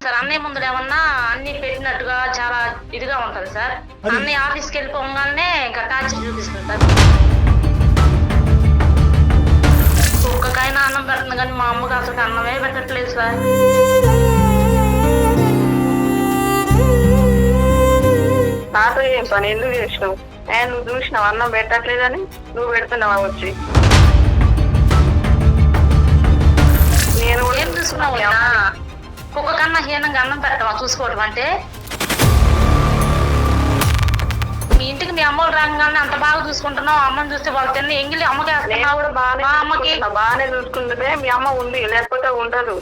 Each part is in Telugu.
సార్ అన్నయ్య ముందు ఏమన్నా అన్ని పెట్టినట్టుగా చాలా ఇదిగా ఉంటది సార్. అన్నయ్య ఆఫీస్కి వెళ్ళిపోగానే ఇంకా టార్చర్ చూపిస్తుంది సార్. ఒక్కకైనా అన్నం పెడుతుంది కానీ మా అమ్మకి అసలు అన్నమే పెట్టట్లేదు సార్. నాతో ఏం పని ఎందుకు చేసినావు? నువ్వు చూసినావు అన్నం పెట్టట్లేదని, నువ్వు పెడుతున్నావా వచ్చి? నేను ఏం చూసుకున్నావు కుక్క కన్నా హీనంగా అన్నం పెట్టవా చూసుకోవడం అంటే? మీ ఇంటికి మీ అమ్మలు రాగానే అంత బాగా చూసుకుంటున్నావు, అమ్మని చూస్తే వాళ్ళు తిన్న ఎంగిలి అమ్మకి కూడా బాగానే చూసుకుంటుంటే మీ అమ్మ ఉంది, లేకపోతే ఉండదు.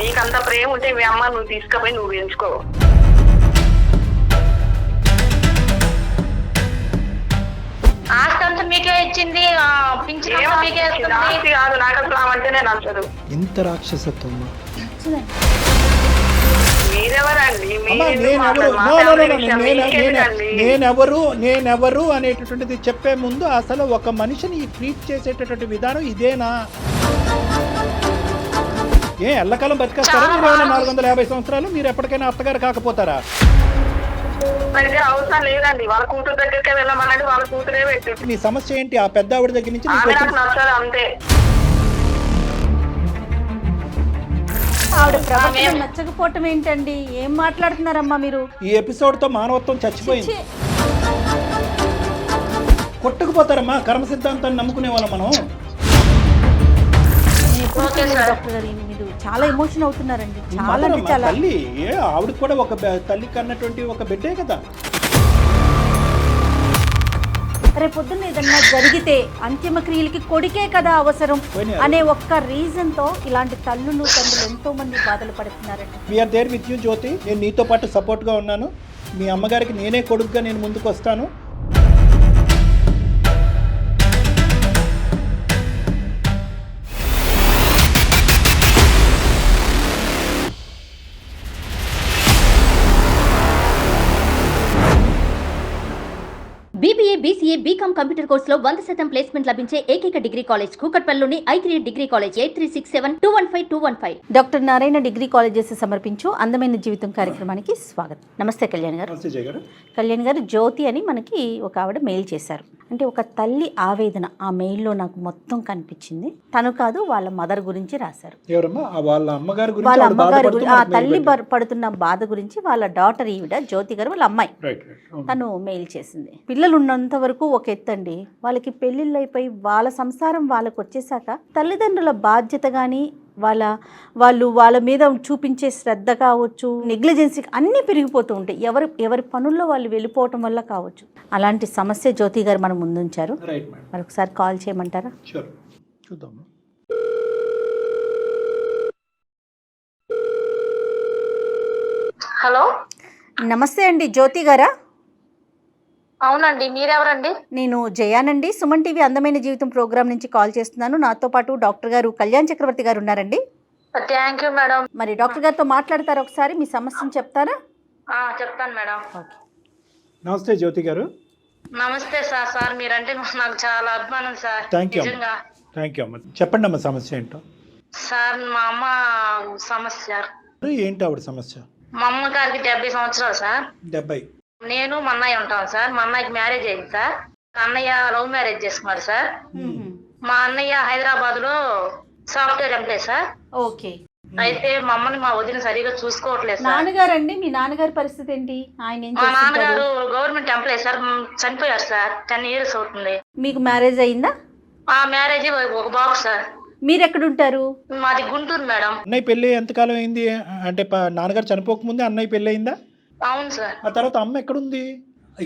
నీకంత ప్రేమ ఉంటే మీ అమ్మ నువ్వు తీసుకుపోయి నువ్వు పెంచుకో. ఆస్తి అంతా మీకే ఇచ్చింది, పింఛన్ మీకే ఆస్తి కాదు, నాకు అసలు ఆమంటేనే నచ్చదు. ఎంత రాక్షసత్వం! మీరెవరండి? నేనెవరు అనేటటువంటిది చెప్పే ముందు అసలు ఒక మనిషిని ట్రీట్ చేసేటటువంటి విధానం ఇదేనా? ఎల్లకాలం బతికేస్తారా మీరు? 450 సంవత్సరాలు మీరు ఎప్పటికైనా అత్తగారు కాకపోతారా? అవసరం లేదండి, వాళ్ళ కూతురు దగ్గరికి వెళ్ళమనండి, వాళ్ళ కూతురే పెట్టి. నీ సమస్య ఏంటి? ఆ పెద్ద ఆవిడ దగ్గర నుంచి నచ్చదు అంతే. ఆవిడ ప్రవర్తన నచ్చకపోవటం ఏంటండి? ఏం మాట్లాడుతున్నారమ్మా మీరు? ఈ ఎపిసోడ్ తో మానవత్వం చచ్చిపోయింది. కొట్టుకుపోతారమ్మా కర్మ సిద్ధాంతాన్ని నమ్ముకునే వాళ్ళం మనం. డాక్టర్ గారు మీరు చాలా ఎమోషన్ అవుతున్నారండి. చాలా అంటే చాలా. తల్లి ఆవిడ కూడా ఒక తల్లి కన్నటువంటి ఒక బిడ్డే కదా. రేపు పొద్దున్న ఏదన్నా జరిగితే అంతిమ క్రియలకి కొడుకే కదా అవసరం అనే ఒక్క రీజన్ తో ఇలాంటి తల్లులు తండ్రులు ఎంతో మంది బాధలు పడుతున్నారండి. We are there with you Jyothi. నేను నీతో పాటు సపోర్ట్ గా ఉన్నాను. మీ అమ్మగారికి నేనే కొడుకుగా నేను ముందుకు వస్తాను. BBA, BCA, BCom కంప్యూటర్ కోర్సులో 100% ప్లేస్మెంట్ లభించే ఏకైక డిగ్రీ కాలేజ్ కూకట్పల్లిలోని I3 degree college. 8367215215. Doctor Narayana degree colleges సమర్పించు అందమైన జీవితం కార్యక్రమానికి స్వాగతం. నమస్తే కళ్యాణ్ గారు. కళ్యాణ్ గారు, జ్యోతి అని మనకి ఒక ఆవిడ మెయిల్ చేశారు. అంటే ఒక తల్లి ఆవేదన ఆ మెయిల్లో నాకు మొత్తం కనిపించింది. తను కాదు, వాళ్ళ మదర్ గురించి రాశారు. వాళ్ళ అమ్మగారు ఆ తల్లి పడుతున్న బాధ గురించి వాళ్ళ డాటర్ ఈవిడ జ్యోతి గారు వాళ్ళ అమ్మాయి తను మెయిల్ చేసింది. పిల్లలు ఉన్నంత వరకు ఒక ఎత్తండి, వాళ్ళకి పెళ్లిళ్ళు అయిపోయి వాళ్ళ సంసారం వాళ్ళకు వచ్చేసాక తల్లిదండ్రుల బాధ్యత కానీ వాళ్ళ మీద చూపించే శ్రద్ధ కావచ్చు, నెగ్లిజెన్సీ అన్నీ పెరిగిపోతూ ఉంటాయి. ఎవరి పనుల్లో వాళ్ళు వెళ్ళిపోవటం వల్ల కావచ్చు. అలాంటి సమస్య జ్యోతి గారు మనం ముందుంచారు. మరొకసారి కాల్ చేయమంటారా? హలో, నమస్తే అండి. జ్యోతి గారా? అవునండి, మీరెవరండి? నేను జయానండి, సుమన్ టీవీ అందమైన జీవితం ప్రోగ్రామ్ నుంచి కాల్ చేస్తున్నాను. నాతో పాటు డాక్టర్ గారు కళ్యాణ్ చక్రవర్తి గారు ఉన్నారండి. Thank you madam. మరి డాక్టర్ గారితో మాట్లాడతారా? ఒకసారి మీ సమస్యను చెప్తారా? చెప్తాను మేడం. నమస్తే జ్యోతి గారు. నమస్తే సార్. సార్ మీరంటే నాకు చాలా అభిమానం సార్. థ్యాంక్ యూ అమ్మ. చెప్పండి అమ్మ, సమస్య ఏంటో. సార్ మా అమ్మ సమస్య. ఏంటి ఆవిడ సమస్య? మా అమ్మగారికి 70 సంవత్సరాలు సార్. 70. నేను మా అన్నయ్య ఉంటాను సార్. మా అన్నయ్యకి మ్యారేజ్ అయింది సార్. అన్నయ్య లవ్ మ్యారేజ్ చేసుకున్నాడు సార్. మా అన్నయ్య హైదరాబాద్ లో సాఫ్ట్వేర్ ఎంప్లాయ్ సార్. ఓకే. అయితే మా అమ్మని మా వదిన సరిగా చూసుకోవట్లేదు సార్. నాన్నగారు అండి, మీ నాన్నగారి పరిస్థితి ఏంటి? మా నాన్నగారు గవర్నమెంట్ ఎంప్లాయ్ సార్, చనిపోయారు సార్. 10 years అవుతుంది. మీకు మ్యారేజ్ అయిందా? మ్యారేజ్ ఒక బాబు సార్. మీరు ఎక్కడుంటారు? మాది గుంటూరు మేడం. అన్నయ్య పెళ్లి ఎంతకాలం అయింది? అంటే నాన్నగారు చనిపోకముందే అన్నయ్య పెళ్లి అయిందా? అవును సార్. ఆ తర్వాత అమ్మ ఎక్కడుంది?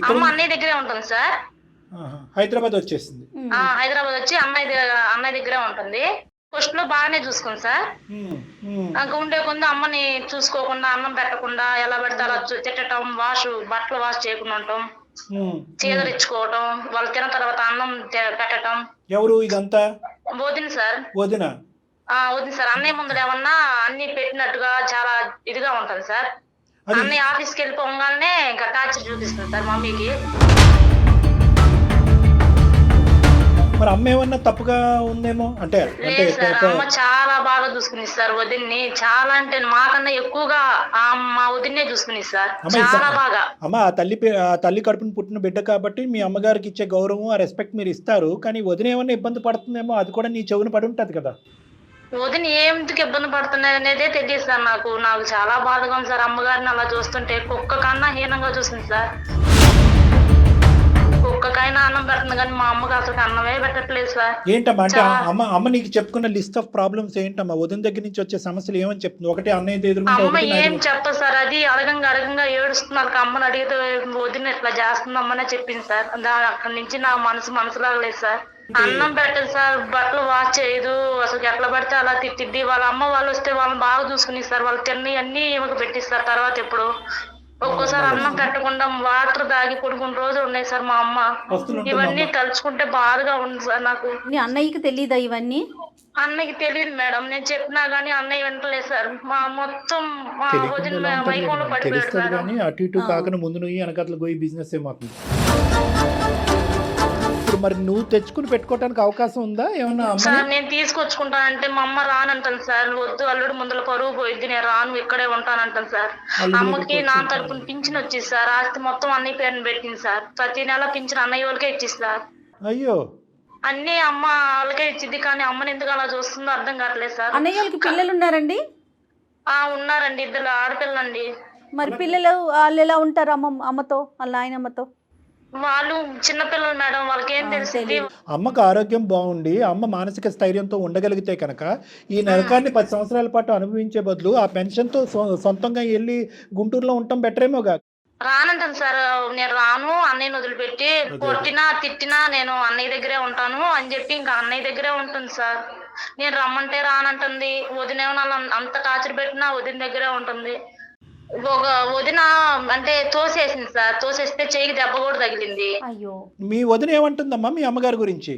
అమ్మ అన్నయ్య దగ్గరే ఉంటుంది సార్. హైదరాబాద్ వచ్చేసింది. హైదరాబాద్ వచ్చి అన్నయ్య దగ్గరే ఉంటుంది. ఫస్ట్ లో బాగానే చూసుకుంది సార్. ఇంకా ఉండే కొంత అమ్మని చూసుకోకుండా, అన్నం పెట్టకుండా, ఎలా పెడితే అలా తిట్టడం, బట్టలు వాష్ చేయకుండా ఉండటం, చీదలు ఇచ్చుకోవటం, వాళ్ళు తిన్న తర్వాత అన్నం పెట్టడం. ఎవరు ఇదంతా? వదిన సార్. వదిన సార్. అన్నయ్య ముందు ఏమన్నా అన్ని పెట్టినట్టుగా చాలా ఇదిగా ఉంటుంది సార్. అన్నయ్య ఆఫీస్కి వెళ్ళిపోగానే ఇంకా టార్చర్ చూపిస్తుంది సార్ మమ్మీకి. మరి అమ్మ ఏమన్నా తప్పుగా ఉందేమో అంటే లేదు సార్, అమ్మ చాలా బాగా చూసుకుని సార్ వదిన్ని, చాలా అంటే మాకన్నా ఎక్కువగా మా వదిన్నే చూసుకుని సార్, చాలా బాగా. అమ్మ ఆ తల్లి కడుపుని పుట్టిన బిడ్డ కాబట్టి మీ అమ్మగారికి ఇచ్చే గౌరవం ఆ రెస్పెక్ట్ మీరు ఇస్తారు, కానీ వదిన ఏమన్నా ఇబ్బంది పడుతుందేమో అది కూడా నీ చెవుని పడి ఉంటది కదా. వదిన ఎందుకు ఇబ్బంది పడుతున్నది అనేదే తెలియదు సార్ నాకు చాలా బాధగా ఉంది సార్. అమ్మగారిని అలా చూస్తుంటే కుక్క కన్నా హీనంగా చూసింది సార్. కుక్కకైనా అన్నం పెడుతుంది కానీ మా అమ్మకి అసలు అన్నమే పెట్టట్లేదు సార్. ఏంటమ్మా అంటే అమ్మ నీకు చెప్పుకున్న లిస్ట్ ఆఫ్ ప్రాబ్లమ్స్ ఏంటమ్మా? వదిన దగ్గర నుంచి వచ్చే సమస్యలు ఏమని చెప్తుంది? ఒకటి అన్నయ్య అమ్మ ఏం చెప్పదు సార్, అది అడగంగా ఏడుస్తున్నారు. అమ్మని అడిగితే వదిన ఇట్లా చేస్తుందమ్మనే చెప్పింది సార్. అక్కడి నుంచి నా మనసులాగలేదు సార్. అన్నం పెట్టదు సార్, బట్టలు వాష్ చేయదు, అసలు ఎట్లా పడితే అలా తిట్టిద్ది. వాళ్ళ అమ్మ వాళ్ళు వస్తే వాళ్ళని బాగా చూసుకుని సార్, వాళ్ళు తిని అన్ని ఈమెకు పెట్టిస్తారు. తర్వాత ఎప్పుడు ఒక్కోసారి అన్నం పెట్టకుండా వాటర్ తాగి పడుకున్న రోజులు ఉన్నాయి సార్ మా అమ్మ. ఇవన్నీ తలుచుకుంటే బాధగా ఉంది సార్ నాకు. నీ అన్నయ్యకి తెలియదా ఇవన్నీ? అన్నయ్యకి తెలియదు మేడం, నేను చెప్పినా గానీ అన్నయ్య వింటలేదు సార్. మా మొత్తం మా వదిన మైకంలో పడిపోయాడు మేడం. అటు ఇటు కాకుండా ముందు నువ్వు వెనకట్ల పోయి బిజినెస్ ఏమవుతుంది. ఇప్పుడు మరి నువ్వు తెచ్చుకుని పెట్టుకోవడానికి అవకాశం ఉందా ఏమన్నా? సార్ నేను తీసుకొచ్చుకుంటానంటే మా అమ్మ రానంటాను సార్. వద్దు, అల్లుడు ముందులో పరువు పోయిద్ది, నేను రాను, ఇక్కడే ఉంటానంటాను సార్. అమ్మకి నా తరపున పింఛన్ వచ్చింది సార్, ఆస్తి మొత్తం అన్నయ్య పేరుని పెట్టింది సార్. ప్రతి నెల పింఛన్ అన్నయ్య వాళ్ళకే ఇచ్చింది సార్. అయ్యో, అన్ని అమ్మ వాళ్ళకే ఇచ్చింది, కానీ అమ్మని ఎందుకు అలా చూస్తుందో అర్థం కావట్లేదు సార్. అన్నయ్య వాళ్ళకి పిల్లలు ఉన్నారండి? ఉన్నారండి, 2 ఆడపిల్లండి. మరి పిల్లలు వాళ్ళు ఎలా ఉంటారు అమ్మతో, వాళ్ళ నాయనమ్మతో? వాళ్ళు చిన్నపిల్లలు మేడం, వాళ్ళకి ఏం తెలిసింది. అమ్మకు ఆరోగ్యం బాగుండి అమ్మ మానసిక స్థైర్యంతో ఉండగలిగితే కనుక ఈ నరకాన్ని 10 సంవత్సరాల పాటు అనుభవించే బదులు ఆ పెన్షన్ తో సొంతంగా వెళ్ళి గుంటూరులో ఉండటం బెటరేమోగా. రానంటాను సార్, నేను రాను, అన్నయ్యని వదిలిపెట్టి కొట్టినా తిట్టినా నేను అన్నయ్య దగ్గరే ఉంటాను అని చెప్పి ఇంకా అన్నయ్య దగ్గరే ఉంటుంది సార్. నేను రమ్మంటే రానంటుంది. వదిన అంత టార్చర్ పెట్టినా వదిన దగ్గరే ఉంటుంది. ఒక వదిన అంటే తోసేసింది సార్, తోసేస్తే చెయ్యికి దెబ్బ కూడా తగిలింది. అయ్యో, మీ వదిన ఏమంటుందమ్మా మీ అమ్మగారి గురించి?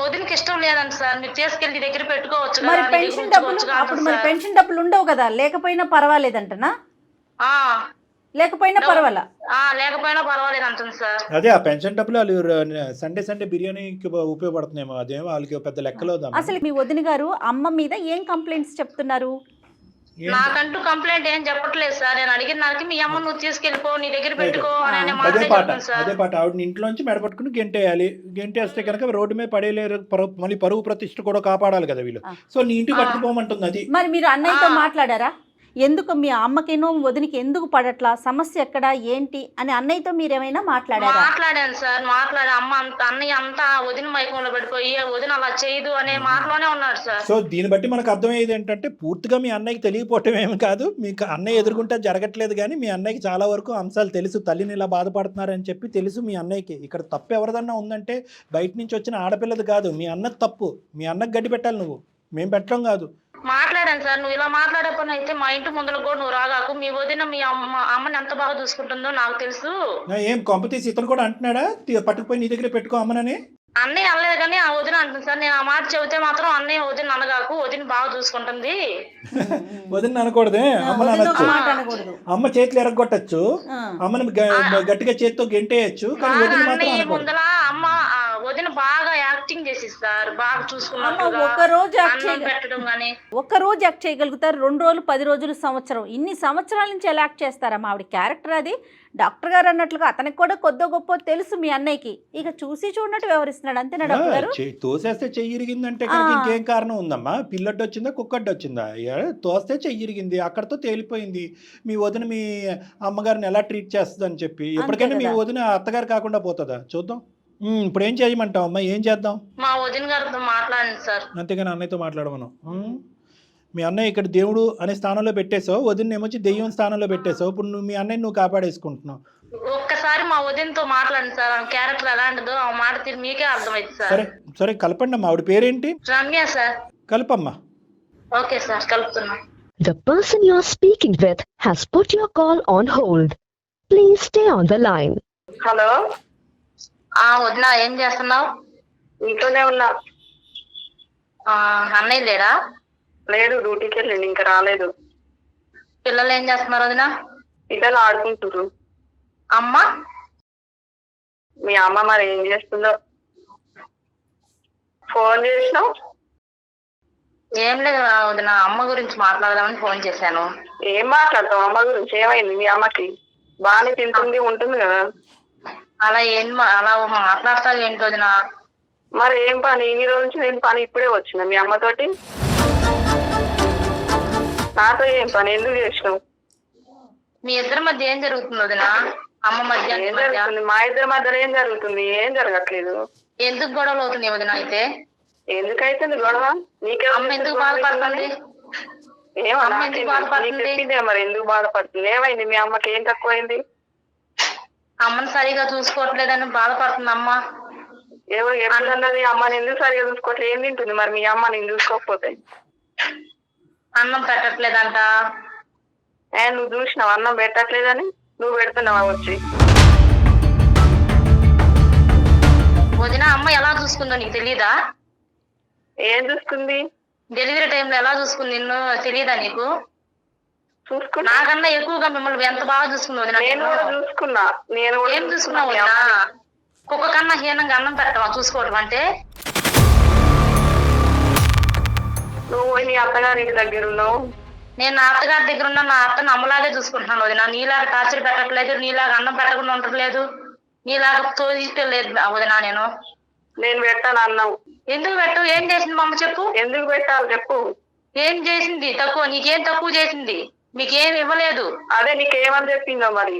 వదినకి ఇష్టం లేదంట సార్, మీరు తీసుకెళ్ళి దగ్గర పెట్టుకోవచ్చు. మరి పెన్షన్ డబ్బులు అప్పుడు మరి పెన్షన్ డబ్బులు ఉండవు కదా, లేకపోయినా పర్వాలేదంటనా? లేకపోయినా పర్వాలేదు అంటుంది సార్. అదే ఆ పెన్షన్ డబ్బులు వాళ్ళు సండే బిర్యానీకి ఉపయోగపడుతున్నాయేమో, అదేమో వాళ్ళకి పెద్ద లెక్కలో. అసలు మీ వదిన గారు అమ్మ మీద ఏం కంప్లైంట్స్ చెప్తున్నారు? నాకంటూ కంప్లైంట్ ఏం చెప్పట్లేదు సార్. నేను అడిగిన దానికి మీ అమ్మ నువ్వు తీసుకెళ్ళిపో, నీ దగ్గర పెట్టుకో అనే అదే పాట ఆవిడ ఇంట్లోంచి మెడపట్టుకుని గెంటేయాలి. గెంటేస్తే కనుక రోడ్డు మీద పడేయలేరు, మళ్ళీ పరువు ప్రతిష్ఠ కూడా కాపాడాలి కదా వీళ్ళు. సో నీ ఇంటికి పట్టుకుపోమంటుంది అది. మరి మీరు అన్నయ్యతో మాట్లాడారా? ఎందుకు మీ అమ్మకేనో వదినికి ఎందుకు పడట్లా, సమస్య ఎక్కడ ఏంటి అని అన్నయ్యతో మీరేమైనా మాట్లాడారా? మాట్లాడాను సార్, అన్నయ్య అంతా వదిన మైకంలో పడిపోయి వదిన అలా చేయదు అనే మాటలోనే ఉన్నాడు సార్. సో దీన్ని బట్టి మనకు అర్థమయ్యేది ఏంటంటే పూర్తిగా మీ అన్నయ్యకి తెలియకపోవటం ఏమి కాదు, మీకు అన్నయ్య ఎదుర్కొంటే జరగట్లేదు, కానీ మీ అన్నయ్యకి చాలా వరకు అంశాలు తెలుసు. తల్లిని ఇలా బాధపడుతున్నారని చెప్పి తెలుసు మీ అన్నయ్యకి. ఇక్కడ తప్పు ఎవరిదన్నా ఉందంటే బయట నుంచి వచ్చిన ఆడపిల్లది కాదు, మీ అన్నది తప్పు. మీ అన్నకి గడ్డి పెట్టాలి నువ్వు, మేము పెట్టడం కాదు. మాట్లాడాను సార్, నువ్వు ఇలా మాట్లాడే పని అయితే మా ఇంటి ముందులో కూడా నువ్వు రాగాకు. మీ వదిన మీ అమ్మని ఎంత బాగా చూసుకుంటుందో నాకు తెలుసు. ఏం కొంపతీసి ఇతను కూడా అంటున్నాడా పట్టుకుపోయి నీ దగ్గర పెట్టుకో అమ్మనని? అన్నయ్య అనలేదు కానీ ఆ వదిన అంటుంది సార్. నేను ఆ మాట చెబితే మాత్రం అన్నయ్య వదిన అనగాకు, వదిన బాగా చూసుకుంటుంది. వదిన అనకూడదే, అమ్మని అనొచ్చు. అమ్మ చేతులు ఎరగొట్టచ్చు, అమ్మని గట్టిగా చేతితో గెంటేయచ్చు, కానీ వదిన మాత్రం ముందర అమ్మ వదిన బాగా యాక్టింగ్ చేసిస్తారు, బాగా చూసుకున్నట్టు. ఒక్క రోజు యాక్ట్ చేయగలుగుతారు, 2 రోజులు, 10 రోజులు, సంవత్సరం, ఇన్ని సంవత్సరాల నుంచి ఎలా యాక్ట్ చేస్తారమ్మా? ఆవిడ క్యారెక్టర్ అది. డాక్టర్ గారు అన్నట్లుగా అతనికి కూడా కొద్ది గొప్ప తెలుసు మీ అన్నయ్యకి, ఇక చూసి చూడనట్టు వ్యవహరిస్తున్నాడు అంతేనా డాక్టర్ గారు? తోసేస్తే చెయ్యి ఇరిగిందంటే ఇంకేం కారణం ఉందమ్మా? పిల్లడ్డు వచ్చిందా కుక్కడ్డు వచ్చిందా? తోస్తే చెయ్యి ఇరిగింది, అక్కడతో తేలిపోయింది. మీ వదిన మీ అమ్మగారిని ఎలా ట్రీట్ చేస్తుంది అని చెప్పి ఎప్పటికైనా మీ వదిన అత్తగారు కాకుండా పోతుందా? చూద్దాం. ఇప్పుడు ఏం చేయమంటావు అమ్మా? ఏం చేద్దాం? మా వదిన గారితో మాట్లాడండి సార్. అంతేగాని అన్నయ్యతో మాట్లాడమను. మీ అన్నయ్య ఇక్కడ దేవుడు అనే స్థానంలో పెట్టేసావు, వదిన ఏమొచ్చి దెయ్యం స్థానంలో పెట్టేసావు. ఇప్పుడు నువ్వు మీ అన్నయ్య నువ్వు కాపాడేసుకుంటున్నావు. ఒక్కసారి మా వదినతో మాట్లాడండి సార్, ఆ క్యారెక్టర్ ఎలాంటిదో ఆ మాట తీరు మీకే అర్థమైంది సార్. సరే సరే కలపండి అమ్మా. ఆవిడ పేరేంటి? రమ్య సార్. కలపమ్మా. ఓకే సార్, కలుపుతున్నా. The person you are speaking with has put your call on hold. Please stay on the line. Hello వదినా, ఏం చేస్తున్నావు? ఇంట్లోనే ఉన్నా. అన్నయ్య లేడా? లేడు, డ్యూటీకి వెళ్ళండి, ఇంకా రాలేదు. పిల్లలు ఏం చేస్తున్నారు వదినా? పిల్లలు ఆడుకుంటారు. అమ్మ? మీ అమ్మ మరి ఏం చేస్తుందో. ఫోన్ చేసినావు? ఏం లేదు వదిన, అమ్మ గురించి మాట్లాడదామని ఫోన్ చేశాను. ఏం మాట్లాడతావు అమ్మ గురించి? ఏమైంది మీ అమ్మకి? బాగానే తింటుంది ఉంటుంది కదా. అలా అలా మాట్లాడతావు ఏంటి వదిన? మరి ఏం పని? ఇన్ని రోజుల నుంచి నేను పని ఇప్పుడే వచ్చిన మీ అమ్మతోటి. నాతో ఏం పని? ఎందుకు చేసినావు? మీ ఇద్దరి మధ్య ఏం జరుగుతుంది వదిన? అమ్మ మధ్య ఏం జరుగుతుంది? మా ఇద్దరి మధ్యలో ఏం జరుగుతుంది? ఏం జరగట్లేదు. ఎందుకు గొడవలు అవుతుంది వదిన? అయితే ఎందుకైతే గొడవ? అమ్మ ఎందుకు బాధపడుతుంది? అమ్మ ఎందుకు బాధపడుతుంది? చెప్పిందే మరి ఎందుకు బాధపడుతుంది? ఏమైంది మీ అమ్మకి? ఏం తక్కువైంది? అమ్మని సరిగా చూసుకోవట్లేదని బాధపడుతుంది అమ్మ. ఎవరు ఎప్పుడన్నది అమ్మని ఎందుకు సరిగా చూసుకోవట్లేదు? ఏం తింటుంది మరి మీ అమ్మ నేను చూసుకోకపోతే? అన్నం పెట్టట్లేదంట. నువ్వు చూసినావు అన్నం పెట్టట్లేదని? నువ్వు పెడుతున్నావా వచ్చి? వదిన అమ్మ ఎలా చూసుకుందో నీకు తెలీదా? ఏం చూసుకుంది? డెలివరీ టైంలో ఎలా చూసుకుంది నిన్ను తెలీదా నీకు? చూసుకున్నా. నాకన్నా ఎక్కువగా మిమ్మల్ని ఎంత బాగా చూసుకుంది వదిన. నేను కూడా చూసుకున్నా. ఏం చూసుకున్నావు వదిన? కుక్క కన్నా హీనంగా అన్నం పెట్టవా చూసుకోవడం అంటే? నువ్వు నీ అత్తగారి దగ్గర ఉన్నావు. నేను నా అత్తగారి దగ్గర ఉన్న నా అత్తను అమ్మలాగే చూసుకుంటున్నాను వదిన. నీలాగా టార్చర్ పెట్టట్లేదు, నీలాగా అన్నం పెట్టకుండా ఉండట్లేదు, నీలాగా తోలేదు వదిన. నేను పెట్టాను అన్నం. ఎందుకు పెట్టు? ఏం చేసింది మా అమ్మ చెప్పు? ఎందుకు పెట్టాలి చెప్పు? ఏం చేసింది తక్కువ? నీకేం తక్కువ చేసింది? మీకేం ఇవ్వలేదు. అదే నీకేమని చెప్పిందో మరి,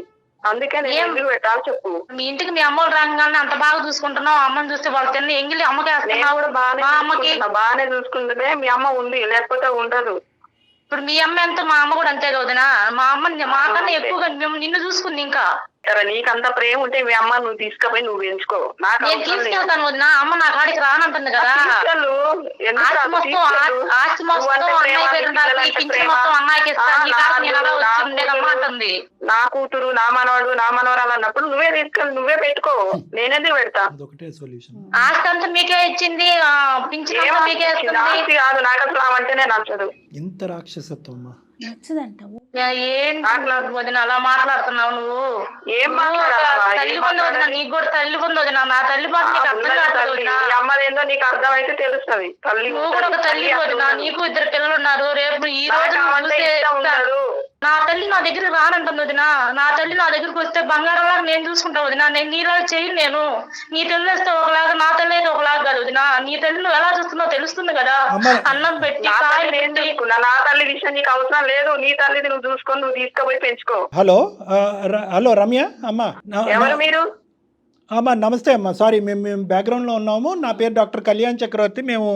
అందుకే నేను ఎందుకు పెట్టాలి చెప్పు. మీ ఇంటికి మీ అమ్మలు రాగానే అంత బాగా చూసుకుంటున్నావు. అమ్మని చూస్తే వాళ్ళు తిన్న ఎంగిలి అమ్మకి వేస్తున్నావు. కూడా బాగానే చూసుకుంటే మీ అమ్మ ఉంది, లేకపోతే ఉండదు. ఇప్పుడు మీ అమ్మ ఎంత, మా అమ్మ కూడా అంతే కదనా? మా అమ్మ మాకన్నా ఎక్కువగా నిన్ను చూసుకుంది. ఇంకా నీకంత ప్రేమ ఉంటే మీ అమ్మ నువ్వు తీసుకుపోయి నువ్వు పెంచుకో. నేను తీసుకెళ్తాను వదిన. అమ్మ నా కాడికి రానంటుంది కదా. ఆస్తి మొత్తం అన్నయ్యకి ఇస్తాను. నా కూతురు నా మనవాడు నా మనవరాలు అన్నప్పుడు నువ్వే తీసుకెళ్ళి నువ్వే పెట్టుకో. నేనెందుకు పెడతా? ఆస్తి అంతా మీకే ఇచ్చింది, పింఛన్ మీకే ఇస్తుంది. కాదు, నాకు అసలు ఆమంటేనే నచ్చదు. ఎంత రాక్షసత్వం ఏం వదిన అలా మాట్లాడుతున్నావు నువ్వు? ఏం తల్లి పొంది వదిన, నీకు కూడా తల్లి పొంది వదిన. నా తల్లి బాధ నీకు అర్థం కాదు. అమ్మదేందో నీకు అర్థమైతే తెలుస్తుంది. నువ్వు కూడా ఒక తల్లి వదిన, నీకు 2 పిల్లలు ఉన్నారు. రేపు ఈ రోజు నా తల్లి నా దగ్గర రానంటుంది వదిన. నా తల్లి నా దగ్గరకు వస్తే బంగారంలాగా నేను చూసుకుంటా వదిన. నేను నీలా చేయను. నేను నీ తల్లి వస్తే ఒకలాగా, నా తల్లి అయితే ఒకలాగా కాదు వదిన. నీ తల్లి నువ్వు ఎలా చూస్తున్నావు తెలుస్తుంది కదా. అన్నం పెట్టి నా తల్లి విషయం నీకు అవసరం లేదు. నీ తల్లిది నువ్వు చూసుకొని నువ్వు తీసుకుపోయి పెంచుకో. హలో రమ్య అమ్మా. ఎవరు మీరు? అమ్మా నమస్తే అమ్మా. సారీ, మేము బ్యాక్గ్రౌండ్లో ఉన్నాము. నా పేరు డాక్టర్ కళ్యాణ్ చక్రవర్తి. మేము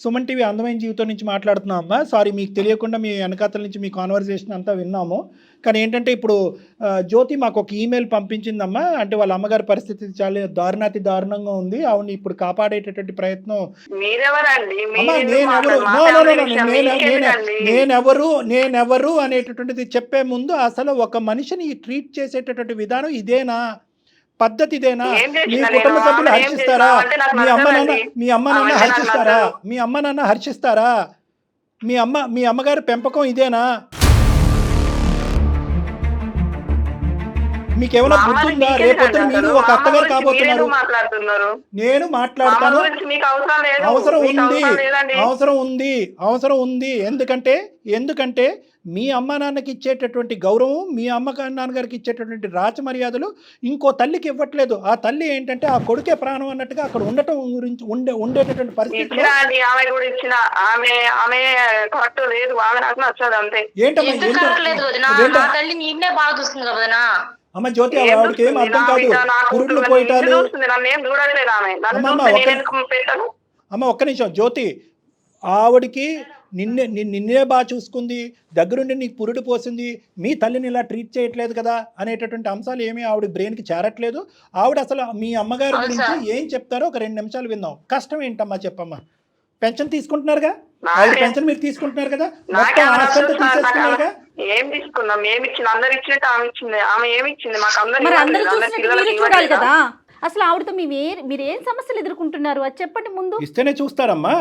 సుమన్ టీవీ అందమైన జీవితం నుంచి మాట్లాడుతున్నాం అమ్మా. సారీ, మీకు తెలియకుండా మీ వెనకాతల నుంచి మీ కాన్వర్సేషన్ అంతా విన్నాము. కానీ ఏంటంటే ఇప్పుడు జ్యోతి మాకు ఒక ఈమెయిల్ పంపించిందమ్మా. అంటే వాళ్ళ అమ్మగారి పరిస్థితి చాలా దారుణంగా ఉంది. ఆవిడ ఇప్పుడు కాపాడేటటువంటి ప్రయత్నం. నేనెవరు అనేటటువంటిది చెప్పే ముందు అసలు ఒక మనిషిని ట్రీట్ చేసేటటువంటి విధానం ఇదేనా? పద్ధతి ఇదేనా? మీ కుటుంబ సభ్యులు హర్షిస్తారా? మీ అమ్మ నాన్న హర్షిస్తారా? మీ అమ్మగారి పెంపకం ఇదేనా? మీకేమైనా బుద్ధి ఉందా? రేపొద్దున మీరు ఒక అత్తగారు కాబోతున్నారు. నేను మాట్లాడతాను. అవసరం ఉంది. ఎందుకంటే మీ అమ్మ నాన్నకి ఇచ్చేటటువంటి గౌరవం, మీ అమ్మ నాన్నగారికి ఇచ్చేటటువంటి రాచ మర్యాదలు ఇంకో తల్లికి ఇవ్వట్లేదు. ఆ తల్లి ఏంటంటే ఆ కొడుకే ప్రాణం అన్నట్టుగా అక్కడ ఉండటం గురించి ఉండేటటువంటి పరిస్థితి అమ్మ జ్యోతి, ఆవిడకి ఏం అర్థం కాదు. పురుడులు పోయటాలు. అమ్మ ఒక్క నిమిషం జ్యోతి, ఆవిడికి నిన్నే బాగా చూసుకుంది, దగ్గరుండి నీకు పురుడు పోసింది, మీ తల్లిని ఇలా ట్రీట్ చేయట్లేదు కదా అనేటటువంటి అంశాలు ఏమీ ఆవిడ బ్రెయిన్కి చేరట్లేదు. ఆవిడ అసలు మీ అమ్మగారి గురించి ఏం చెప్తారో ఒక 2 నిమిషాలు విందాం. కష్టం ఏంటమ్మా చెప్పమ్మా? పెన్షన్ తీసుకుంటున్నారుగా, ఆవిడ పెన్షన్ మీరు తీసుకుంటున్నారు కదా, మొత్తం ఆస్తి తీసేసుకున్నారుగా. ఏం తీసుకున్నాం? ఏమి ఇచ్చింది? అందరు ఇచ్చినట్టు ఆమె ఇచ్చింది. ఆమె ఏమి ఇచ్చింది? మాకు అందరూ చూడాలి కదా. అసలు ఆవిడతో మీరు ఏం సమస్యలు ఎదుర్కొంటున్నారు అది చెప్పండి ముందు. ఇస్తేనే చూస్తారమ్మా,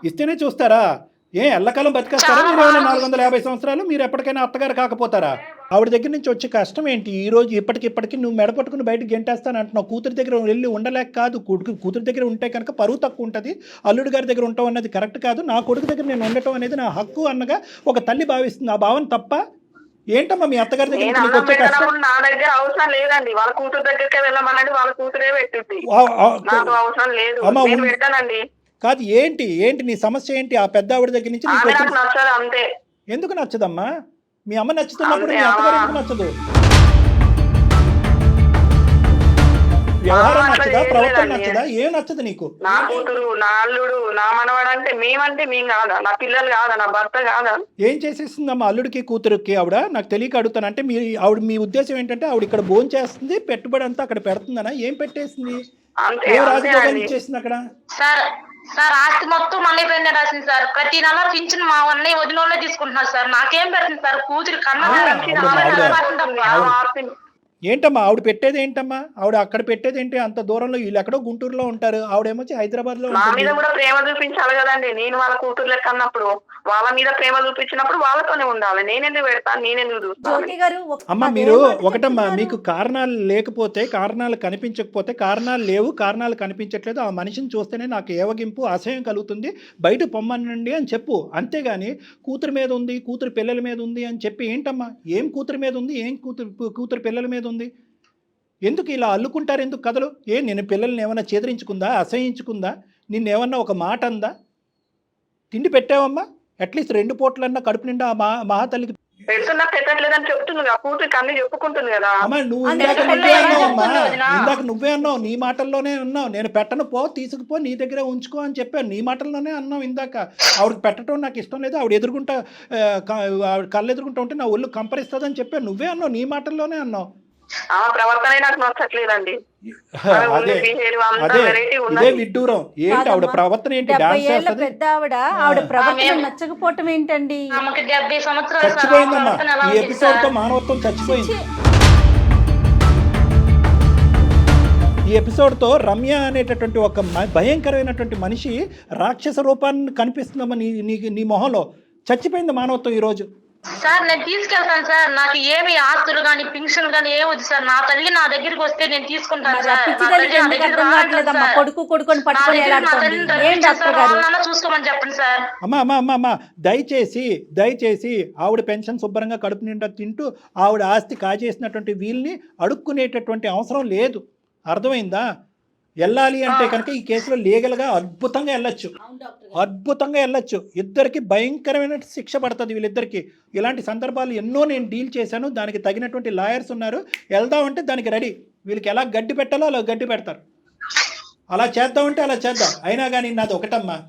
ఇస్తేనే చూస్తారా? ఎల్లకాలం బతికేస్తారా? మీరు 450 సంవత్సరాలు మీరు ఎప్పటికైనా అత్తగారు కాకపోతారా? ఆవిడ దగ్గర నుంచి వచ్చే కష్టం ఏంటి? ఈ రోజు ఇప్పటికిప్పటికి నువ్వు మెడపట్టుకుని బయటకు గెంటేస్తాను అంటున్నావు. కూతురి దగ్గర వెళ్ళి ఉండలేక కాదు, కూతురి దగ్గర ఉంటే కనుక పరువు తక్కువ ఉంటుంది, అల్లుడి గారి దగ్గర ఉంటాం అన్నది కరెక్ట్ కాదు. నా కొడుకు దగ్గర నేను ఉండటం అనేది నా హక్కు అన్నగా ఒక తల్లి భావిస్తుంది. ఆ భావన తప్ప ఏంటమ్మా మీ అత్తగారి దగ్గర నేను నుంచి నీకు అన్నం వచ్చే కష్టం? పెట్టినప్పుడు నా దగ్గర అవసరం లేదండి, వాళ్ళ కూతురు దగ్గరికి వెళ్ళమనండి, వాళ్ళ కూతురే పెట్టింది, నాకు అవసరం లేదు, అమ్మా, నేను పెడతానండి. కాదు ఏంటి నీ సమస్య ఏంటి? ఆ పెద్ద ఆవిడ దగ్గర నుంచి నీకు ఆమె నాకు వచ్చిన నచ్చదు అంతే. ఎందుకు నచ్చదమ్మా? మీ అమ్మ నచ్చుతున్నప్పుడు మీ అత్తగారు ఎందుకు నచ్చదు? వ్యవహారం నచ్చదా, ప్రవర్తన నచ్చదా, ఏం నచ్చదు నీకు? నా కూతురు, నా అల్లుడు, నా మనవాడు అంటే మేమంటే మేము కాదా? నా పిల్లలు కాదా? నా భర్త కాదా? ఏం చేసేసిందమ్మా అల్లుడికి కూతురుకి ఆవిడ? నాకు తెలియక అడుగుతాను. అంటే మీ ఉద్దేశం ఏంటంటే ఆవిడ ఇక్కడ భోజనం చేస్తుంది, పెట్టుబడి అంతా అక్కడ పెడుతుందనా? ఏం పెట్టేసింది? అంతే ఏ అంతే రాజభోగాలు అండి. ఇచ్చేసింది అక్కడ? సార్ ఆస్తి మొత్తం అన్నయ్య పైన రాసింది సార్. ప్రతి నెల పింఛన్ మా అన్నయ్య వదిన వాళ్ళే తీసుకుంటున్నారు సార్. నాకేం పెడుతుంది సార్? కూతురు కన్నా ఏంటమ్మా ఆవిడ పెట్టేది ఏంటమ్మా? ఆవిడ అక్కడ పెట్టేది ఏంటి? అంత దూరంలో, వీళ్ళు ఎక్కడో గుంటూరులో ఉంటారు, ఆవిడేమో హైదరాబాద్ లో నా ఉంటుంది. మీద కూడా ప్రేమ చూపించాలి కదండి. నేను వాళ్ళ కూతురు లెక్క అన్నప్పుడు వాళ్ళ మీద ప్రేమ చూపించినప్పుడు వాళ్ళతోనే ఉండాలి. నేనెందుకు పెడతాను, నేనెందుకు చూస్తాను? జ్యోతి గారు అమ్మ మీరు ఒకటమ్మా, మీకు కారణాలు లేకపోతే, కారణాలు కనిపించకపోతే, కారణాలు లేవు, కారణాలు కనిపించట్లేదు, ఆ మనిషిని చూస్తేనే నాకు ఏవగింపు, అసహ్యం కలుగుతుంది, బయట పొమ్మనండి అని చెప్పు. అంతేగాని కూతురు మీద ఉంది, కూతురు పిల్లల మీద ఉంది అని చెప్పి ఏంటమ్మా? ఏం కూతురు మీద ఉంది, ఏం కూతురు పిల్లల మీద ఉంది? ఎందుకు ఇలా అల్లుకుంటారు? ఎందుకు కథలు? నేను పిల్లల్ని ఏమన్నా చేదరించుకుందా, అసహించుకుందా, నిన్నేమన్నా ఒక మాట అందా? తిండి పెట్టావమ్మా? అట్లీస్ట్ 2 పూటలన్నా కడుపు నిండా ఆ మహాతల్లికి పెడుతున్నా పెట్టట్లేదని చెప్తుంది కదా, కూతురికి అన్ని చెప్పుకుంటుంది కదా. అమ్మా నువ్వు అందుకే ఇందాక పెళ్ళి నువ్వే అయ్యాక అన్నావు అమ్మా, చెప్తుంది వదినా. ఇందాక నువ్వే అన్నావు, నీ మాటల్లోనే అన్నావు, నేను పెట్టను పో, తీసుకుపో, నీ దగ్గరే ఉంచుకో అని చెప్పాను. నీ మాటల్లోనే అన్నావు ఇందాక. ఆవిడకి పెట్టడం నాకు ఇష్టం లేదు, ఆవిడ ఎదుర్కొంటా ఆవిడ కళ్ళు ఎదుర్కొంటా ఉంటే నా ఒళ్ళు కంపరిస్తుందని చెప్పాను. నువ్వే అన్నావు, నీ మాటల్లోనే అన్నావు. ఆ ప్రవర్తన నాకు నచ్చట్లేదండి. అదే ఇదే విడ్డూరం. ఏంటి ఆవిడ ప్రవర్తన ఏంటి? 70 డాన్స్ ఏళ్ల చేస్తుంది, పెద్ద ఆవిడ ప్రవర్తన నచ్చకపోవటం ఏంటండి? ఆమెకి 70 సంవత్సరాలు సార్. చచ్చిపోయిందమ్మా. ప్రవర్తన ఎలా ఈ ఉంది ఎపిసోడ్ తో సార్? మానవత్వం చచ్చిపోయింది. ఈ ఎపిసోడ్తో రమ్య అనేటటువంటి ఒక భయంకరమైనటువంటి మనిషి రాక్షస రూపాన్ని కనిపిస్తుందమ్మా నీ మొహంలో. చచ్చిపోయింది మానవత్వం ఈరోజు. సార్ నేను తీసుకెళ్తాను సార్. నాకు ఏమి ఆస్తులు కానీ పింఛన్లు కానీ ఏమి వద్దు సార్. నా తల్లి నా దగ్గరికి వస్తే నేను తీసుకుంటాను సార్. పిచ్చి నా తల్లికి తల్లి నా ఎందుకు దగ్గరికి అర్థం కావట్లేదమ్మా? రావట్లేదు సార్. కొడుకుని నా పట్టుకొని దగ్గర నా ఎలాడుతోంది? తల్లిని ఏం డాక్టర్ గారు? వాళ్ళన్నా చూసుకోమని చెప్పండి సార్. అమ్మా దయచేసి ఆవిడ పెన్షన్ శుభ్రంగా కడుపు నిండా తింటూ ఆవిడ ఆస్తి కాజేసినటువంటి వీళ్ళని అడుక్కునేటటువంటి అవసరం లేదు. అర్థమైందా? వెళ్ళాలి అంటే కనుక ఈ కేసులో లీగల్గా అద్భుతంగా వెళ్ళొచ్చు. ఇద్దరికి భయంకరమైన శిక్ష పడుతుంది వీళ్ళిద్దరికి. ఇలాంటి సందర్భాలు ఎన్నో నేను డీల్ చేశాను. దానికి తగినటువంటి లాయర్స్ ఉన్నారు. వెళ్దామంటే దానికి రెడీ. వీళ్ళకి ఎలా గడ్డి పెట్టాలో అలా గడ్డి పెడతారు. అలా చేద్దామంటే అలా చేద్దాం. అయినా కానీ నాది ఒకటమ్మా,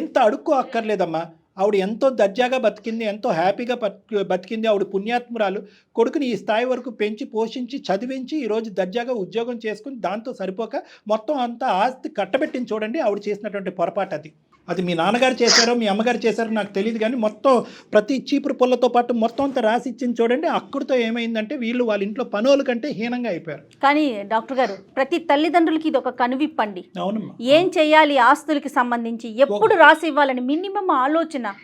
ఇంత అడుక్కు అక్కర్లేదమ్మా. ఆవిడ ఎంతో దర్జాగా బతికింది, ఎంతో హ్యాపీగా బతికింది. ఆవిడ పుణ్యాత్మురాలు. కొడుకుని ఈ స్థాయి వరకు పెంచి పోషించి చదివించి ఈరోజు దర్జాగా ఉద్యోగం చేసుకుని దాంతో సరిపోక మొత్తం అంతా ఆస్తి కట్టబెట్టింది. చూడండి ఆవిడ చేసినటువంటి పొరపాటు. అది మీ నాన్నగారు చేశారో మీ అమ్మగారు చేశారో నాకు తెలియదు, కానీ మొత్తం ప్రతి చీపురు పుల్లతో పాటు మొత్తం అంతా రాసి ఇచ్చింది. చూడండి అక్కడితో ఏమైందంటే వీళ్ళు వాళ్ళ ఇంట్లో పనుల కంటే హీనంగా అయిపోయారు. కానీ డాక్టర్ గారు, ప్రతి తల్లిదండ్రులకి ఇది ఒక కనువిప్పండి. అవునమ్మా. ఏం చేయాలి ఆస్తులకి సంబంధించి, ఎప్పుడు రాసి ఇవ్వాలని మినిమం ఆలోచన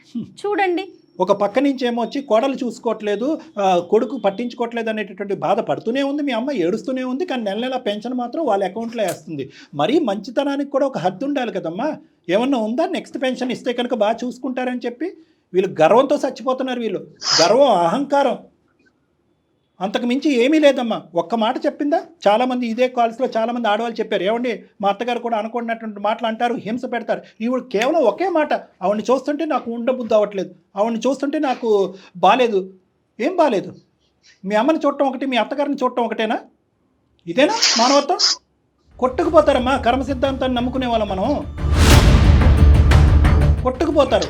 చూడండి. ఒక పక్క నుంచి ఏమో వచ్చి కోడలు చూసుకోవట్లేదు, కొడుకు పట్టించుకోవట్లేదు అనేటటువంటి బాధ పడుతూనే ఉంది. మీ అమ్మ ఏడుస్తూనే ఉంది, కానీ నెల పెన్షన్ మాత్రం వాళ్ళ అకౌంట్లో వేస్తుంది. మరీ మంచితనానికి కూడా ఒక హద్దు ఉండాలి కదమ్మా. ఏమన్నా ఉందా? నెక్స్ట్ పెన్షన్ ఇస్తే కనుక బాగా చూసుకుంటారని చెప్పి వీళ్ళు గర్వంతో చచ్చిపోతున్నారు. వీళ్ళు గర్వం, అహంకారం, అంతకు మించి ఏమీ లేదమ్మా. ఒక్క మాట చెప్పిందా? చాలామంది ఇదే కాల్స్లో చాలామంది ఆడవాళ్ళు చెప్పారు, ఏమండి మా అత్తగారు కూడా అనుకున్నటువంటి మాటలు అంటారు, హింస పెడతారు. ఈవిడ కేవలం ఒకే మాట, ఆవిడని చూస్తుంటే నాకు ఉండబుద్ధి అవ్వట్లేదు, ఆవిడని చూస్తుంటే నాకు బాలేదు. ఏం బాలేదు? మీ అమ్మని చూడటం ఒకటి, మీ అత్తగారిని చూడటం ఒకటేనా? ఇదేనా మానవత్వం? కొట్టుకుపోతారమ్మా. కర్మ సిద్ధాంతాన్ని నమ్ముకునే వాళ్ళం మనం. కొట్టుకుపోతారు.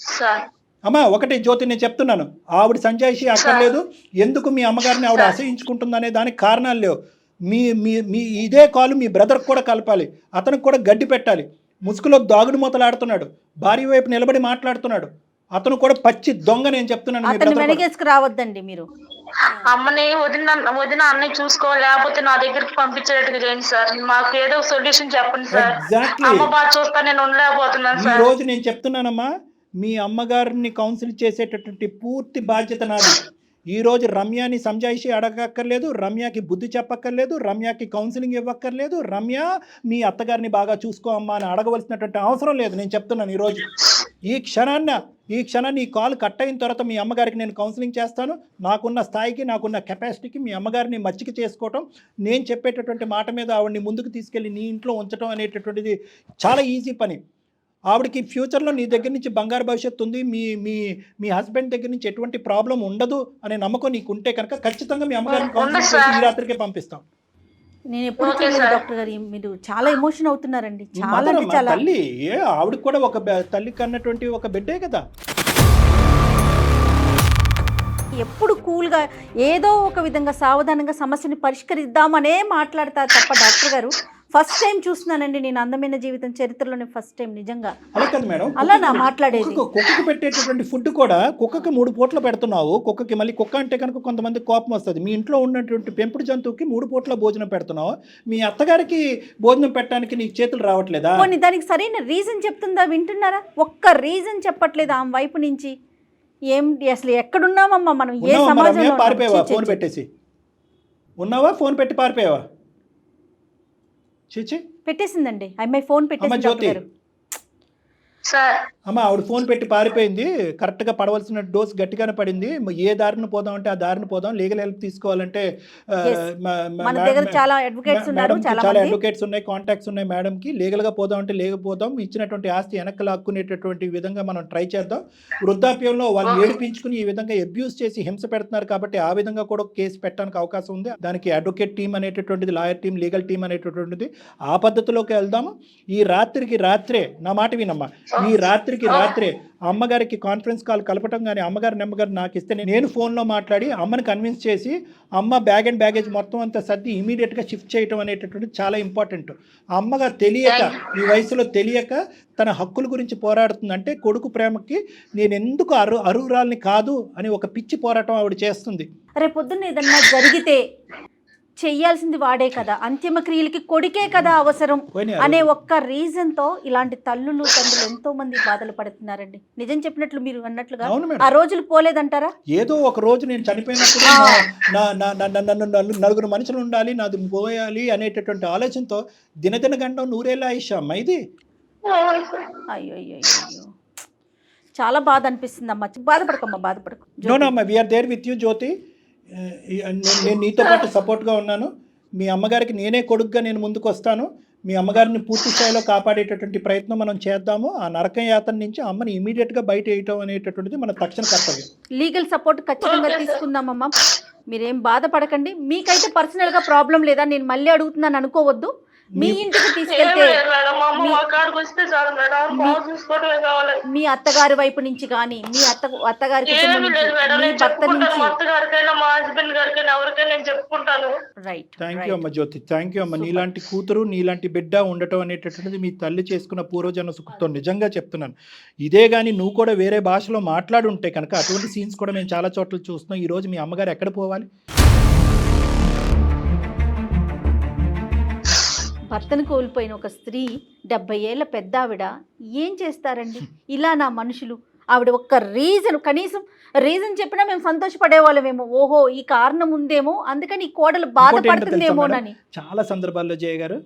సార్ అమ్మా ఒకటి జ్యోతి, నేను చెప్తున్నాను, ఆవిడ సంజాయిషి అక్కర్లేదు. ఎందుకు మీ అమ్మగారిని ఆవిడ అసహించుకుంటుందనే దానికి కారణాలు లేవు. మీ ఇదే కాలు మీ బ్రదర్కి కూడా కలపాలి, అతనికి కూడా గడ్డి పెట్టాలి. ముసుగులో దాగుడు మూతలాడుతున్నాడు, భార్య వైపు నిలబడి మాట్లాడుతున్నాడు. అతను కూడా పచ్చి దొంగ. నేను చెప్తున్నాను, అతను వెనకేసుకు రావద్దండి మీరు. అమ్మని వదిన అన్నయ్య చూసుకోవాలి, లేకపోతే నా దగ్గరికి పంపించేటట్టుగా చేయండి సార్. మాకు ఏదో సొల్యూషన్ చెప్పండి సార్. ఎగ్జాక్ట్లీ. అమ్మ బాగా చూస్తా, నేను ఉండలేకపోతున్నాను ఈ సార్. రోజు నేను చెప్తున్నానమ్మా, మీ అమ్మగారిని కౌన్సిల్ చేసేటటువంటి పూర్తి బాధ్యత నాది. ఈరోజు రమ్యని సంజాయిషి అడగక్కర్లేదు, రమ్యకి బుద్ధి చెప్పక్కర్లేదు, రమ్యకి కౌన్సిలింగ్ ఇవ్వక్కర్లేదు, రమ్య మీ అత్తగారిని బాగా చూసుకో అమ్మా అని అడగవలసినటువంటి అవసరం లేదు. నేను చెప్తున్నాను ఈరోజు ఈ క్షణాన్ని ఈ కాల్ కట్ అయిన తర్వాత మీ అమ్మగారికి నేను కౌన్సిలింగ్ చేస్తాను. నాకున్న స్థాయికి, నాకున్న కెపాసిటీకి మీ అమ్మగారిని మచ్చిక చేసుకోవటం, నేను చెప్పేటటువంటి మాట మీద ఆవిడని ముందుకు తీసుకెళ్ళి నీ ఇంట్లో ఉంచడం అనేటటువంటిది చాలా ఈజీ పని. ఆవిడకి ఫ్యూచర్లో నీ దగ్గర నుంచి బంగారు భవిష్యత్తు ఉంది, మీ మీ మీ హస్బెండ్ దగ్గర నుంచి ఎటువంటి ప్రాబ్లం ఉండదు అనే నమ్మకం నీకు ఉంటే కనుక ఖచ్చితంగా మీ అమ్మగారిని కౌన్సిలింగ్ చేసి ఈ రాత్రికే పంపిస్తాం. నేను ఎప్పుడు చూడలేదు డాక్టర్ గారు, మీరు చాలా ఎమోషన్ అవుతున్నారండి. చాలా అంటే చాలా. తల్లి ఆవిడకి కూడా ఒక తల్లి కన్నటువంటి ఒక బిడ్డే కదా. ఎప్పుడు కూల్గా ఏదో ఒక విధంగా సావధానంగా సమస్యని పరిష్కరిద్దామనే మాట్లాడతారు తప్ప డాక్టర్ గారు ఫస్ట్ టైం చూస్తున్నానండి నేను అందమైన జీవితం చరిత్రలోనే ఫస్ట్ టైం నిజంగా. అలా కదా మేడం, అలా నా మాట్లాడేది. కుక్కకి పెట్టేటటువంటి ఫుడ్ కూడా కుక్కకి 3 పూట్ల పెడుతున్నావు. కుక్కకి మళ్ళీ కుక్క అంటే కనుక కొంతమంది కోపం వస్తుంది. మీ ఇంట్లో ఉన్నటువంటి పెంపుడు జంతువుకి 3 పూట్ల భోజనం పెడుతున్నావు. మీ అత్తగారికి భోజనం పెట్టడానికి నీకు చేతులు రావట్లేదా? కొన్ని దానికి సరైన రీజన్ చెప్తుందా? వింటున్నారా? ఒక్క రీజన్ చెప్పట్లేదు ఆమె వైపు నుంచి. ఏం అసలు ఎక్కడున్నామమ్మా మనం? ఏ సమాజంలో? పారిపోయావా? ఫోన్ పెట్టేసి ఉన్నావా? ఫోన్ పెట్టి పారిపోయావా? పెట్టేసిందండి అమ్మాయి ఫోన్ పెట్టేసింది డాక్టర్ గారు. సార్ అమ్మ ఆవిడ ఫోన్ పెట్టి పారిపోయింది. కరెక్ట్గా పడవలసిన డోస్ గట్టిగానే పడింది. ఏ దారిని పోదాం అంటే ఆ దారిని పోదాం. లీగల్ హెల్ప్ తీసుకోవాలంటే మన దగ్గర చాలా అడ్వకేట్స్ ఉన్నారు, చాలా అడ్వకేట్స్ ఉన్నాయి, కాంటాక్ట్స్ ఉన్నాయి మేడంకి. లీగల్గా పోదాం అంటే లేకపోదాం. ఇచ్చినటువంటి ఆస్తి వెనక్కి లాక్కునేటటువంటి విధంగా మనం ట్రై చేద్దాం. వృద్ధాప్యంలో వాళ్ళు ఏడిపించుకుని ఈ విధంగా అబ్యూస్ చేసి హింస పెడుతున్నారు కాబట్టి ఆ విధంగా కూడా కేసు పెట్టడానికి అవకాశం ఉంది. దానికి అడ్వకేట్ టీం అనేటటువంటిది, లాయర్ టీం, లీగల్ టీం అనేటటువంటిది ఆ పద్ధతిలోకి వెళ్దాము. ఈ రాత్రికి రాత్రే నా మాట వినమ్మా, ఈ రాత్రికి రాత్రే అమ్మగారికి కాన్ఫరెన్స్ కాల్ కలపటం కానీ అమ్మగారి నెమ్మగారు నాకు ఇస్తే నేను ఫోన్లో మాట్లాడి అమ్మని కన్విన్స్ చేసి అమ్మ బ్యాగ్ అండ్ బ్యాగేజ్ మొత్తం అంతా సర్ది ఇమీడియట్గా షిఫ్ట్ చేయటం అనేటటువంటిది చాలా ఇంపార్టెంట్. అమ్మగా తెలియక, ఈ వయసులో తెలియక తన హక్కుల గురించి పోరాడుతుందంటే కొడుకు ప్రేమకి నేను ఎందుకు అర్హురాల్ని కాదు అని ఒక పిచ్చి పోరాటం ఆవిడ చేస్తుంది. రేపొద్దున్న ఏదన్నా జరిగితే చెయ్యాల్సింది వాడే కదా, అంతిమ క్రియలకి కొడుకే కదా అవసరం అనే ఒక్క రీజన్ తో ఇలాంటి తల్లులు తండ్రులు ఎంతో మంది బాధలు పడుతున్నారండి. నిజం చెప్పినట్లు మీరు అన్నట్లుగా ఆ రోజులు పోలేదంటారా? ఏదో ఒక రోజు నేను చనిపోయినప్పుడు నలుగురు మనుషులు ఉండాలి, నాది పోయాలి అనేటటువంటి ఆలోచనతో దినదిన గండం నూరేళ్ళ ఆయుష్ అమ్మ ఇది. అయ్యో అయ్యో అయ్యో, చాలా బాధ అనిపిస్తుంది అమ్మ. బాధపడకమ్మా, బాధపడకు. No we are there with you Jyothi. నేను నీతో పాటు సపోర్ట్గా ఉన్నాను. మీ అమ్మగారికి నేనే కొడుకుగా నేను ముందుకు వస్తాను. మీ అమ్మగారిని పూర్తి స్థాయిలో కాపాడేటటువంటి ప్రయత్నం మనం చేద్దాము. ఆ నరకం యాతన నుంచి అమ్మని ఇమీడియట్గా బయట వేయటం అనేటటువంటిది మన తక్షణ కర్తవ్యం. లీగల్ సపోర్ట్ ఖచ్చితంగా తీసుకుందామమ్మా, మీరేం బాధపడకండి. మీకైతే పర్సనల్గా ప్రాబ్లం లేదా? నేను మళ్ళీ అడుగుతున్నాను అనుకోవద్దు. మీ ఇంటికి తీసుకెళ్తే మీ అత్తగారి వైపు నుంచి కానీ మీ అత్తగారి రైట్. థ్యాంక్ యూ అమ్మ జ్యోతి, థ్యాంక్ యూ అమ్మ. నీలాంటి కూతురు, నీలాంటి బిడ్డ ఉండటం అనేటటువంటిది మీ తల్లి చేసుకున్న పూర్వజన్మ సుఖంతో నిజంగా చెప్తున్నాను. ఇదే కానీ నువ్వు కూడా వేరే భాషలో మాట్లాడుంటే కనుక అటువంటి సీన్స్ కూడా మేము చాలా చోట్ల చూస్తున్నాం. ఈరోజు మీ అమ్మగారు ఎక్కడ పోవాలి? భర్తను కోల్పోయిన ఒక స్త్రీ, 70 ఏళ్ళ పెద్ద ఆవిడ ఏం చేస్తారండి? ఇలా నా మనుషులు ఆవిడ ఒక్క రీజన్, కనీసం రీజన్ చెప్పినా మేము సంతోషపడేవాళ్ళమేమో. ఓహో ఈ కారణం ఉందేమో, అందుకని ఈ కోడలు బాధపడుతుందేమోనని. చాలా సందర్భాల్లో జయ గారు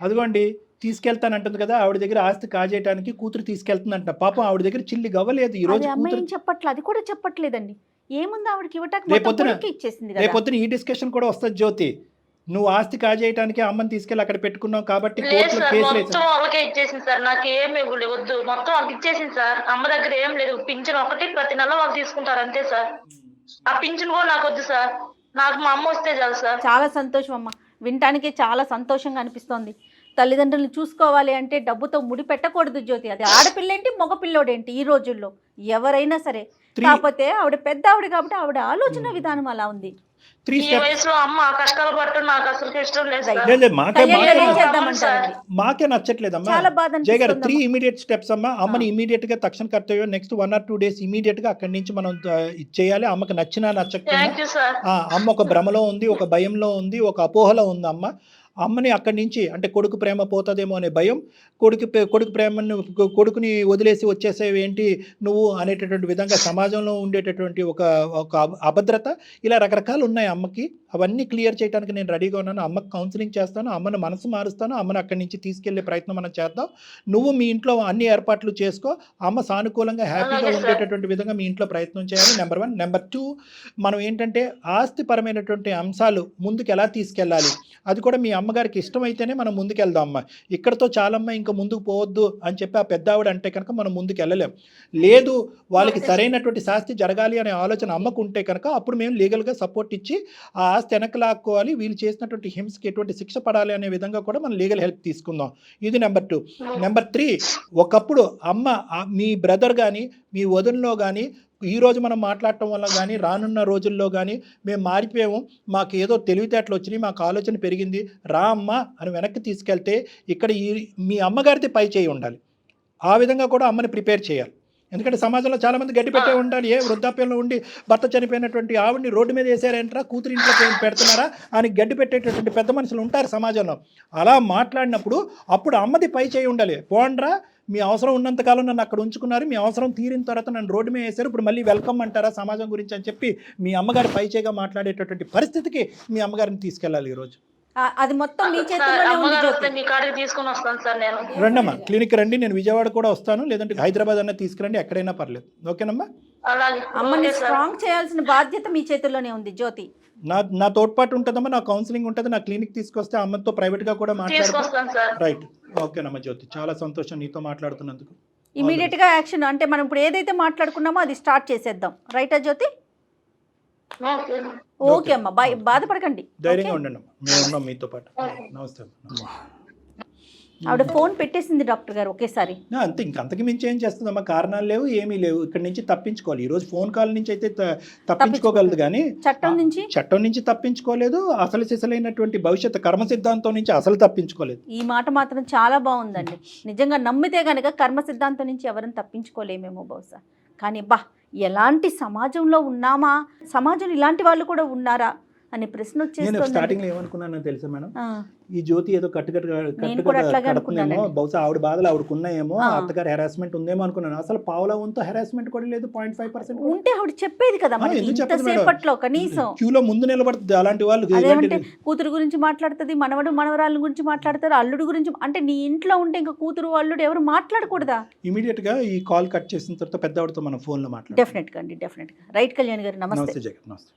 అదిగోండి తీసుకెళ్తానంటుంది కదా, ఆవిడ దగ్గర ఆస్తి కాజేయడానికి కూతురు తీసుకెళ్తుందంట. పాపం ఆవిడ దగ్గర చిల్లి గవ్వలేదు. ఈ రోజు అమ్మాయి చెప్పట్లేదు, అది కూడా చెప్పట్లేదండి. ఏముంది ఆవిడకి ఇవ్వటానికి ఇచ్చేసింది. రేపొద్దున ఈ డిస్కషన్ కూడా వస్తుంది జ్యోతి. నువ్వు ఆస్తి కాజేయడానికి అమ్మని తీసుకెళ్ళి అక్కడ పెట్టుకున్నావు కాబట్టి కోర్టులో కేసులు ఇచ్చేసింది సార్. నాకు ఏమి వద్దు, మొత్తం వాళ్ళకి ఇచ్చేసింది సార్. అమ్మ దగ్గర ఏం లేదు, పింఛన్ ఒకటి ప్రతి నెల వాళ్ళు తీసుకుంటారు అంతే సార్. ఆ పింఛన్ కూడా నాకు వద్దు సార్, నాకు మా అమ్మ వస్తే చాలు సార్. చాలా సంతోషం అమ్మ, వినటానికి చాలా సంతోషంగా అనిపిస్తోంది. తల్లిదండ్రులను చూసుకోవాలి అంటే డబ్బుతో ముడి పెట్టకూడదు జ్యోతి. అది ఆడపిల్లేంటి మగపిల్లోడేంటి ఈ రోజుల్లో ఎవరైనా సరే. కాకపోతే ఆవిడ పెద్ద ఆవిడ కాబట్టి ఆవిడ ఆలోచన విధానం అలా ఉంది. మాకే నచ్చట్లేదమ్మా జయ గారు. 3 ఇమీడియట్ స్టెప్స్ అమ్మా. అమ్మని ఇమీడియట్ గా తక్షణ కర్తవ్యం. నెక్స్ట్ 1 or 2 days ఇమీడియట్ గా అక్కడి నుంచి మనం చేయాలి. అమ్మకి నచ్చినా నచ్చకపోయినా అమ్మ ఒక భ్రమలో ఉంది, ఒక భయంలో ఉంది, ఒక అపోహలో ఉంది. అమ్మ అమ్మని అక్కడి నుంచి అంటే కొడుకు ప్రేమ పోతుందేమో అనే భయం, కొడుకు ప్రేమను కొడుకుని వదిలేసి వచ్చేసేవి ఏంటి నువ్వు అనేటటువంటి విధంగా సమాజంలో ఉండేటటువంటి ఒక అభద్రత, ఇలా రకరకాలు ఉన్నాయి అమ్మకి. అవన్నీ క్లియర్ చేయడానికి నేను రెడీగా ఉన్నాను. అమ్మకి కౌన్సిలింగ్ చేస్తాను, అమ్మను మనసు మారుస్తాను, అమ్మను అక్కడి నుంచి తీసుకెళ్లే ప్రయత్నం మనం చేద్దాం. నువ్వు మీ ఇంట్లో అన్ని ఏర్పాట్లు చేసుకో, అమ్మ సానుకూలంగా హ్యాపీగా ఉండేటటువంటి విధంగా మీ ఇంట్లో ప్రయత్నం చేయాలి. నెంబర్ 1. నెంబర్ 2, మనం ఏంటంటే ఆస్తిపరమైనటువంటి అంశాలు ముందుకు ఎలా తీసుకెళ్ళాలి, అది కూడా మీ అమ్మగారికి ఇష్టమైతేనే మనం ముందుకెళ్దాం. అమ్మ ఇక్కడతో చాలమ్మ ఇంకా ముందుకు పోవద్దు అని చెప్పి ఆ పెద్ద ఆవిడ అంటే కనుక మనం ముందుకు వెళ్ళలేం. లేదు వాళ్ళకి సరైనటువంటి శాస్తి జరగాలి అనే ఆలోచన అమ్మకు ఉంటే కనుక అప్పుడు మేము లీగల్గా సపోర్ట్ ఇచ్చి ఆ ఆస్తి వెనక్కి లాక్కోవాలి, వీళ్ళు చేసినటువంటి హింసకి ఎటువంటి శిక్ష పడాలి అనే విధంగా కూడా మనం లీగల్ హెల్ప్ తీసుకుందాం. ఇది నెంబర్ 2. నెంబర్ 3, ఒకప్పుడు అమ్మ మీ బ్రదర్ కానీ మీ వదినలో కానీ ఈరోజు మనం మాట్లాడటం వల్ల కానీ రానున్న రోజుల్లో కానీ మేము మారిపోయాము, మాకు ఏదో తెలివితేటలు వచ్చినాయి, మాకు ఆలోచన పెరిగింది, రా అమ్మ అని వెనక్కి తీసుకెళ్తే ఇక్కడ మీ అమ్మగారిది పై చేయి ఉండాలి. ఆ విధంగా కూడా అమ్మని ప్రిపేర్ చేయాలి. ఎందుకంటే సమాజంలో చాలామంది గడ్డి పెట్టే ఉండాలి. వృద్ధాప్యంలో ఉండి భర్త చనిపోయినటువంటి ఆవిడ్ని రోడ్డు మీద వేసారంటారా, కూతురు ఇంట్లో పెడుతున్నారా అని గడ్డి పెట్టేటటువంటి పెద్ద మనుషులు ఉంటారు సమాజంలో. అలా మాట్లాడినప్పుడు అప్పుడు అమ్మది పై చేయి ఉండాలి. పోండ్రా, మీ అవసరం ఉన్నంతకాలం నన్ను అక్కడ ఉంచుకున్నారు, మీ అవసరం తీరిన తర్వాత నన్ను రోడ్డు మీద వేశారు, ఇప్పుడు మళ్ళీ వెల్కమ్ అంటారా సమాజం గురించి అని చెప్పి మీ అమ్మగారి పై చేయిగా మాట్లాడేటటువంటి పరిస్థితికి మీ అమ్మగారిని తీసుకెళ్ళాలి ఈరోజు. అది మొత్తం మీ చేతుల్లోనే ఉంది జ్యోతి. మీ కాడికి తీసుకొని వస్తాను సార్ నేను. రండమ్మా, క్లినిక్ రండి, నేను విజయవాడ కూడా వస్తాను, లేదంటే హైదరాబాద్ అన్న తీసుకురండి, ఎక్కడైనా పర్లేదు. ఓకేనమ్మా? అలాగే. అమ్మని స్ట్రాంగ్ చేయాల్సిన బాధ్యత మీ చేతుల్లోనే ఉంది జ్యోతి. నా తోడ్పాటు ఉంటుందమ్మా, నా కౌన్సిలింగ్ ఉంటుంది, నా క్లినిక్ తీసుకొస్తే అమ్మతో ప్రైవేట్గా కూడా తీసుకొస్తాను సార్. రైట్. ఓకేనమ్మా జ్యోతి, చాలా సంతోషం నీతో మాట్లాడుతున్నందుకు. ఇమీడియట్గా యాక్షన్ అంటే మనం ఇప్పుడు ఏదైతే మాట్లాడుకున్నామో అది స్టార్ట్ చేసేద్దాం. రైటా జ్యోతి? ఓకే అమ్మా, బాధపడకండి, ధైర్యంగా ఉండండి అమ్మా, మేము ఉన్నాం మీతో పాటు. నమస్తే. ఆవిడ ఫోన్ పెట్టేసింది డాక్టర్ గారు ఒకేసారి. అంతే, ఇంకంతకి మించి ఏం చేస్తుందమ్మా, కారణాలు లేవు, ఏమీ లేవు, ఇక్కడ నుంచి తప్పించుకోవాలి. ఈరోజు ఫోన్ కాల్ నుంచి అయితే తప్పించుకోగలదు కానీ చట్టం నుంచి తప్పించుకోలేదు, అసలు సిసలైనటువంటి భవిష్యత్తు కర్మ సిద్ధాంతం నుంచి అసలు తప్పించుకోలేదు. ఈ మాట మాత్రం చాలా బాగుందండి. నిజంగా నమ్మితే కనుక కర్మ సిద్ధాంతం నుంచి ఎవరిని తప్పించుకోలేమేమో బహుశా. కానీ ఎలాంటి సమాజంలో ఉన్నామా, సమాజంలో ఇలాంటి వాళ్ళు కూడా ఉన్నారా అనే ప్రశ్న వచ్చేసి నేను స్టార్టింగ్ లో ఏమనుకున్నానో తెలుసా మేడం, ఈ జ్యోతి ఏదో కట్టుకట్టుకునేమో, బహుశా ఆవిడ బాధలు ఆవిడకు ఉన్నాయేమో, అత్తగారి హెరాస్మెంట్ ఉందేమో అనుకున్నాను. అసలు పావుల వంతు హెరాస్మెంట్ కూడా లేదు, 0.5% ఉంటే ఆవిడ చెప్పేది కదా ఇంతసేపట్లో. కనీసం క్యూలో ముందు నిలబడుతుంది అలాంటి వాళ్ళు. అదేంటే కూతురు గురించి మాట్లాడుతుంది, మనవడు మనవరాళ్ళ గురించి మాట్లాడతారు, అల్లుడు గురించి. అంటే నీ ఇంట్లో ఉంటే ఇంకా కూతురు అల్లుడు ఎవరు మాట్లాడకూడదా? ఇమీడియట్ గా ఈ కాల్ కట్ చేసిన తర్వాత పెద్దవాడితో మనం ఫోన్ లో మాట్లాడతాం. డెఫినెట్ గా అండి, డెఫినెట్ గా. రైట్ కళ్యాణ్ గారు, నమస్తే. నమస్తే.